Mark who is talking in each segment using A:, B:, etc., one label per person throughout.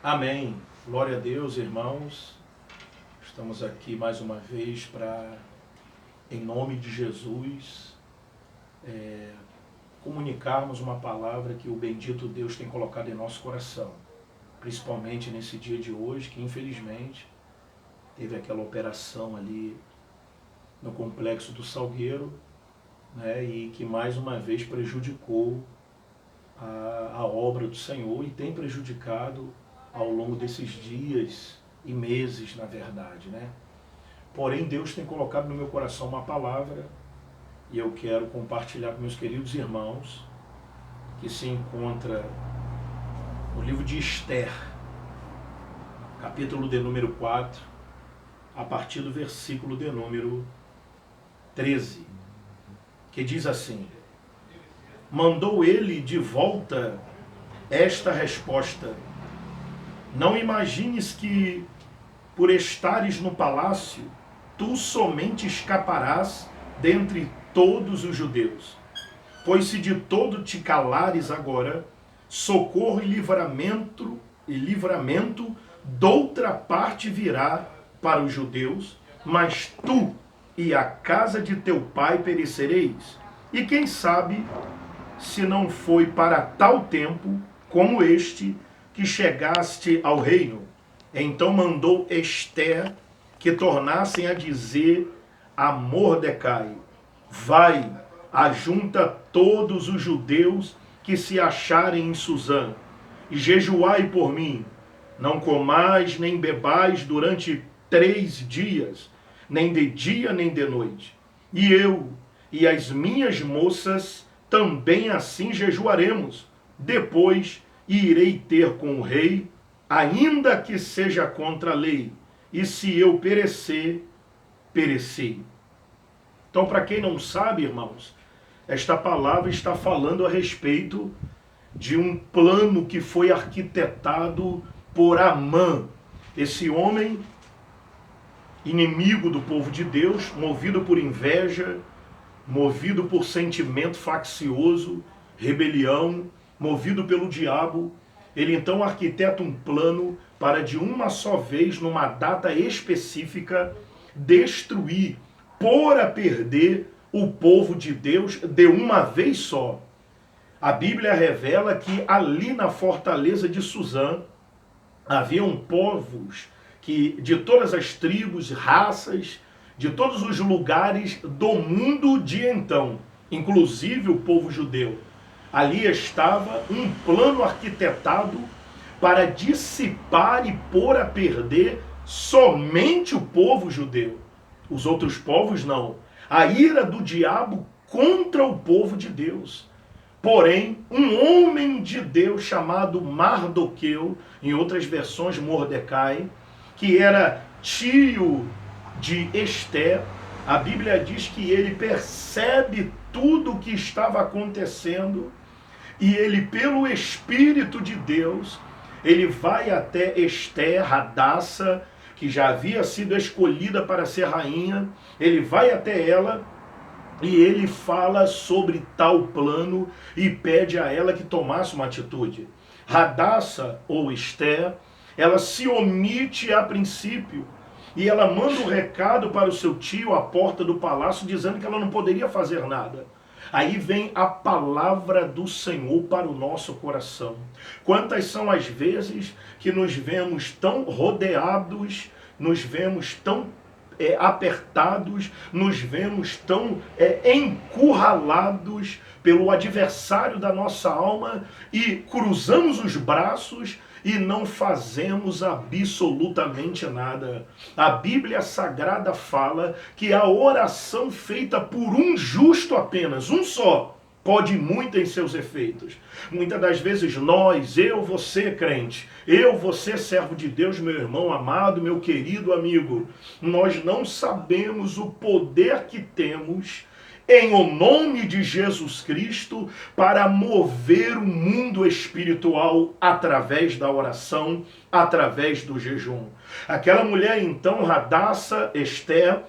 A: Amém. Glória a Deus, irmãos. Estamos aqui mais uma vez para, em nome de Jesus, comunicarmos uma palavra que o bendito Deus tem colocado em nosso coração. Principalmente nesse dia de hoje, que infelizmente teve aquela operação ali no Complexo do Salgueiro, né, e que mais uma vez prejudicou a obra do Senhor e tem prejudicado ao longo desses dias e meses, na verdade, né? Porém, Deus tem colocado no meu coração uma palavra e eu quero compartilhar com meus queridos irmãos, que se encontra no livro de Esther, capítulo de número 4, a partir do versículo de número 13, que diz assim: mandou ele de volta esta resposta: não imagines que, por estares no palácio, tu somente escaparás dentre todos os judeus. Pois se de todo te calares agora, socorro e livramento doutra parte virá para os judeus, mas tu e a casa de teu pai perecereis. E quem sabe se não foi para tal tempo como este que chegaste ao reino. Então mandou Esther que tornassem a dizer a Mordecai: vai, ajunta todos os judeus que se acharem em Susã, e jejuai por mim. Não comais nem bebais durante 3 dias, nem de dia nem de noite. E eu e as minhas moças também assim jejuaremos. Depois irei ter com o rei, ainda que seja contra a lei, e se eu perecer, pereci. Então, para quem não sabe, irmãos, esta palavra está falando a respeito de um plano que foi arquitetado por Amã, esse homem inimigo do povo de Deus, movido por inveja, movido por sentimento faccioso, rebelião, movido pelo diabo. Ele então arquiteta um plano para de uma só vez, numa data específica, destruir, pôr a perder o povo de Deus de uma vez só. A Bíblia revela que ali na fortaleza de Susã haviam povos que, de todas as tribos, raças, de todos os lugares do mundo de então, inclusive o povo judeu. Ali estava um plano arquitetado para dissipar e pôr a perder somente o povo judeu. Os outros povos não. A ira do diabo contra o povo de Deus. Porém, um homem de Deus chamado Mardoqueu, em outras versões Mordecai, que era tio de Esther, a Bíblia diz que ele percebe tudo o que estava acontecendo e ele, pelo Espírito de Deus, ele vai até Esther, Hadassah, que já havia sido escolhida para ser rainha. Ele vai até ela e ele fala sobre tal plano e pede a ela que tomasse uma atitude. Hadassah, ou Esther, ela se omite a princípio e ela manda um recado para o seu tio à porta do palácio dizendo que ela não poderia fazer nada. Aí vem a palavra do Senhor para o nosso coração. Quantas são as vezes que nos vemos tão rodeados, nos vemos tão apertados, nos vemos tão encurralados pelo adversário da nossa alma e cruzamos os braços e não fazemos absolutamente nada. A Bíblia Sagrada fala que a oração feita por um justo apenas, um só, pode muito em seus efeitos. Muitas das vezes nós, eu, você, crente, eu, você, servo de Deus, meu irmão amado, meu querido amigo, nós não sabemos o poder que temos em o nome de Jesus Cristo para mover o mundo espiritual através da oração, através do jejum. Aquela mulher então, Hadassah, Esther,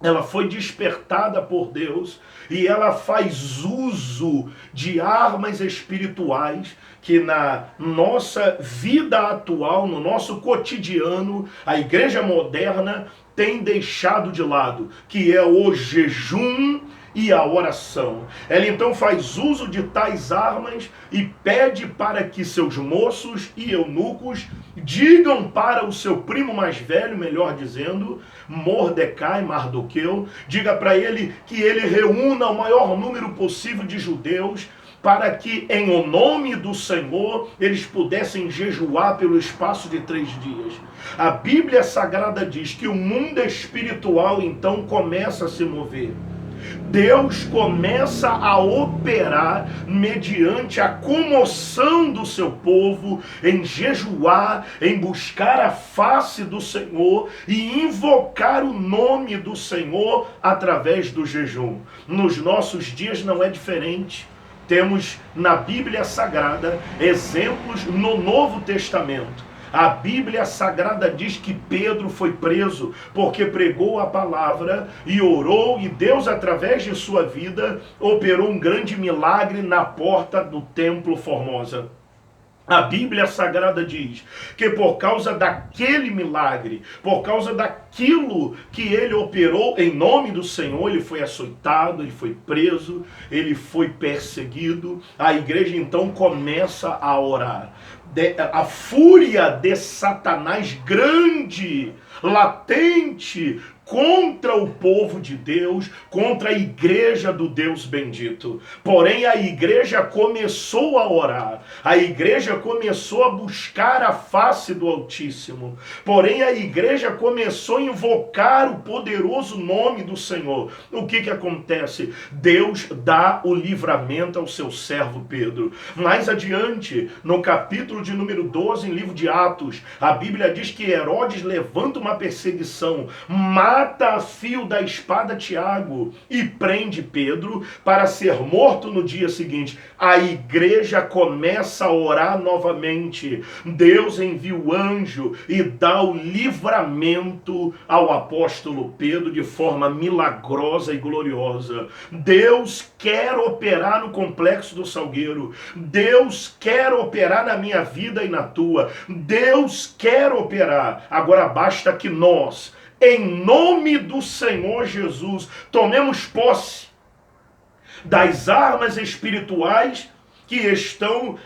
A: ela foi despertada por Deus e ela faz uso de armas espirituais que na nossa vida atual, no nosso cotidiano, a igreja moderna tem deixado de lado, que é o jejum e a oração. Ela então faz uso de tais armas e pede para que seus moços e eunucos digam para o seu primo mais velho, melhor dizendo, Mordecai, Mardoqueu, diga para ele que ele reúna o maior número possível de judeus para que, em o nome do Senhor, eles pudessem jejuar pelo espaço de 3 dias. A Bíblia Sagrada diz que o mundo espiritual, então, começa a se mover. Deus começa a operar mediante a comoção do seu povo em jejuar, em buscar a face do Senhor e invocar o nome do Senhor através do jejum. Nos nossos dias não é diferente. Temos na Bíblia Sagrada exemplos no Novo Testamento. A Bíblia Sagrada diz que Pedro foi preso porque pregou a palavra e orou, e Deus, através de sua vida, operou um grande milagre na porta do Templo Formosa. A Bíblia Sagrada diz que por causa daquele milagre, por causa daquilo que ele operou em nome do Senhor, ele foi açoitado, ele foi preso, ele foi perseguido. A igreja então começa a orar. A fúria de Satanás grande, latente, contra o povo de Deus, contra a igreja do Deus bendito. Porém, a igreja começou a orar, a igreja começou a buscar a face do Altíssimo. Porém, a igreja começou a invocar o poderoso nome do Senhor. O que acontece? Deus dá o livramento ao seu servo Pedro. Mais adiante, no capítulo de número 12, em livro de Atos, a Bíblia diz que Herodes levanta uma perseguição, mata a fio da espada Tiago e prende Pedro para ser morto no dia seguinte. A igreja começa a orar novamente. Deus envia o anjo e dá o livramento ao apóstolo Pedro de forma milagrosa e gloriosa. Deus quer operar no Complexo do Salgueiro. Deus quer operar na minha vida e na tua. Deus quer operar. Agora basta que nós, em nome do Senhor Jesus, tomemos posse das armas espirituais que estão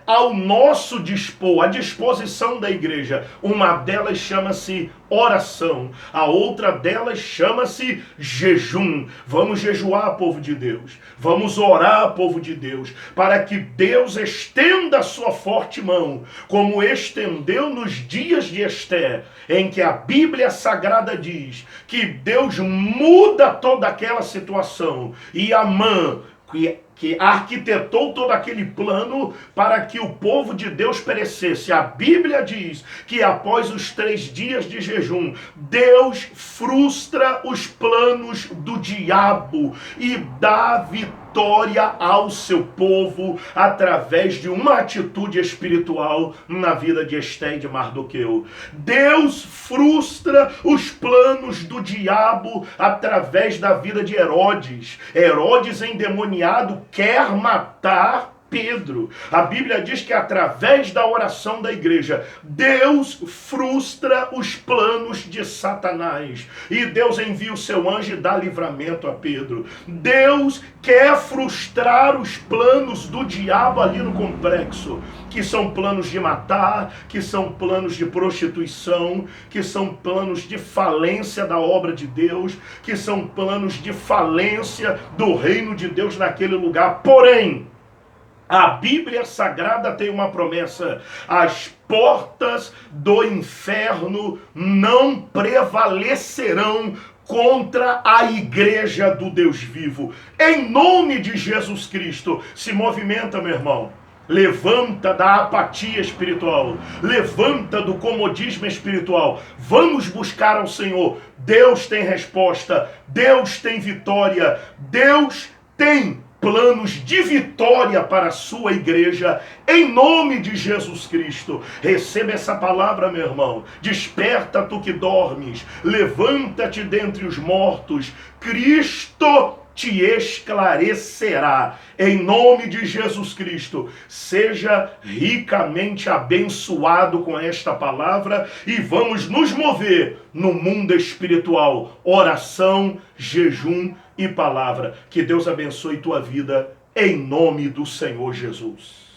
A: ao nosso dispor, à disposição da igreja. Uma delas chama-se oração, a outra delas chama-se jejum. Vamos jejuar, povo de Deus, vamos orar, povo de Deus, para que Deus estenda a sua forte mão, como estendeu nos dias de Esther, em que a Bíblia Sagrada diz que Deus muda toda aquela situação, e Amã, que arquitetou todo aquele plano para que o povo de Deus perecesse. A Bíblia diz que após os 3 dias de jejum, Deus frustra os planos do diabo e dá vitória ao seu povo através de uma atitude espiritual na vida de Esther e de Mardoqueu. Deus frustra os planos do diabo através da vida de Herodes. Herodes endemoniado quer matar Pedro. A Bíblia diz que através da oração da igreja, Deus frustra os planos de Satanás. E Deus envia o seu anjo e dá livramento a Pedro. Deus quer frustrar os planos do diabo ali no complexo, que são planos de matar, que são planos de prostituição, que são planos de falência da obra de Deus, que são planos de falência do reino de Deus naquele lugar. Porém, a Bíblia Sagrada tem uma promessa: as portas do inferno não prevalecerão contra a igreja do Deus vivo. Em nome de Jesus Cristo, se movimenta, meu irmão. Levanta da apatia espiritual, levanta do comodismo espiritual. Vamos buscar ao Senhor. Deus tem resposta, Deus tem vitória, Deus tem planos de vitória para a sua igreja, em nome de Jesus Cristo. Receba essa palavra, meu irmão. Desperta tu que dormes, levanta-te dentre os mortos, Cristo te esclarecerá. Em nome de Jesus Cristo, seja ricamente abençoado com esta palavra e vamos nos mover no mundo espiritual. Oração, jejum e palavra. Que Deus abençoe tua vida em nome do Senhor Jesus.